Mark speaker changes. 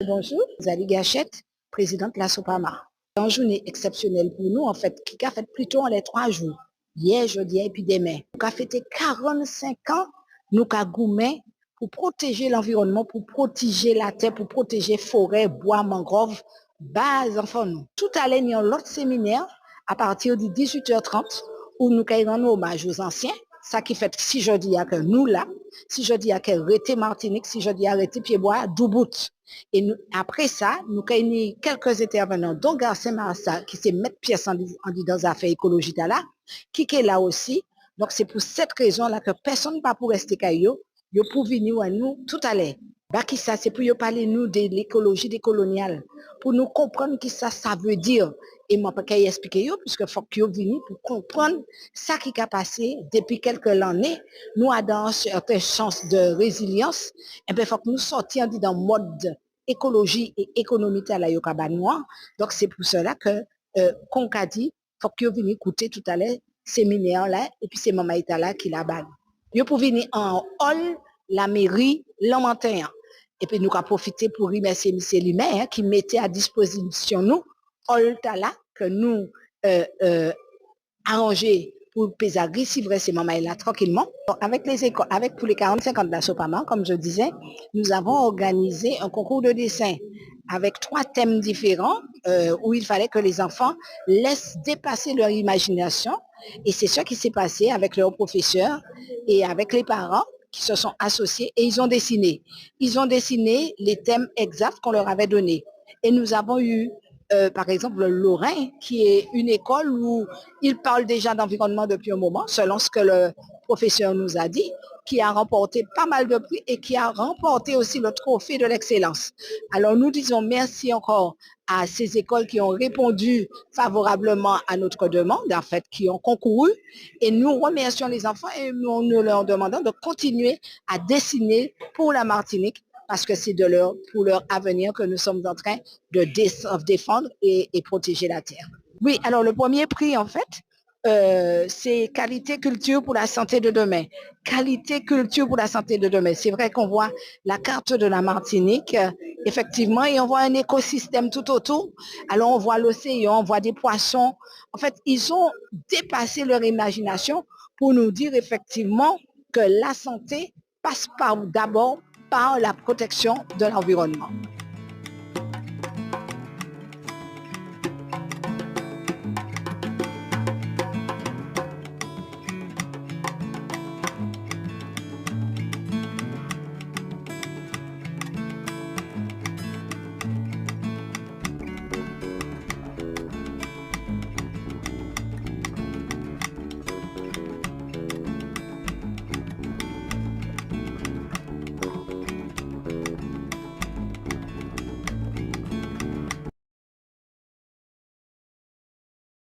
Speaker 1: Bonjour, Zali Gachette, présidente de la SOPAMA. Une journée exceptionnelle pour nous, en fait, qui a fait plutôt en les 3 jours. Hier, jeudi et puis demain. Nous avons fêté 45 ans, nous avons gourmet pour protéger l'environnement, pour protéger la terre, pour protéger forêt, bois, mangrove, bas enfants nous. Tout à l'heure, il y a l'autre séminaire à partir de 18h30 où nous rendons hommage aux anciens. Ça qui fait si je dis que nous là, si je dis que arrêter Martinique, si je dis arrêter Pied-Bois, Doubout. Et nous, après ça, nous avons quelques intervenants, dont Garcin Marassa, qui s'est mettre pièce en dans les affaires écologiques là, qui est là aussi. Donc c'est pour cette raison-là que personne ne va pour rester caillou, yo pour venir à nous tout à l'heure. Bah qui ça, c'est pour parler nous de l'écologie décoloniale, pour nous comprendre qui ça veut dire. Et moi, pas expliquer yo, puisque faut que yo vini pour comprendre ça qui a passé depuis quelques années. Nous avons certaines chances de résilience. Et bien, faut que nous sortions dans le mode écologie et économie à la Yokabanois. Donc, c'est pour cela que, qu'on a dit, faut que vous veniez écouter tout à l'heure séminaire là, et puis c'est Maman Itala qui la bague. Vous pouvez venir en hall, la mairie, l'Amantin. Et puis nous avons profité pour remercier M. Limer qui mettait à disposition nous, hall Tala, que nous arrangé pour Pesagri, si vrai c'est Maman là tranquillement. Avec les écoles, avec pour les 45 ans de la SOPAMA, comme je disais, nous avons organisé un concours de dessin avec 3 thèmes différents où il fallait que les enfants laissent dépasser leur imagination. Et c'est ce qui s'est passé avec leurs professeurs et avec les parents qui se sont associés et ils ont dessiné. Ils ont dessiné les thèmes exacts qu'on leur avait donnés. Et nous avons eu par exemple, le Lorrain, qui est une école où il parle déjà d'environnement depuis un moment, selon ce que le professeur nous a dit, qui a remporté pas mal de prix et qui a remporté aussi le trophée de l'excellence. Alors, nous disons merci encore à ces écoles qui ont répondu favorablement à notre demande, en fait, qui ont concouru. Et nous remercions les enfants et nous leur demandons de continuer à dessiner pour la Martinique parce que c'est pour leur avenir que nous sommes en train de défendre et protéger la terre. Oui, alors le premier prix, en fait, c'est qualité culture pour la santé de demain. Qualité culture pour la santé de demain. C'est vrai qu'on voit la carte de la Martinique, effectivement, et on voit un écosystème tout autour. Alors on voit l'océan, on voit des poissons. En fait, ils ont dépassé leur imagination pour nous dire effectivement que la santé passe d'abord par la protection de l'environnement.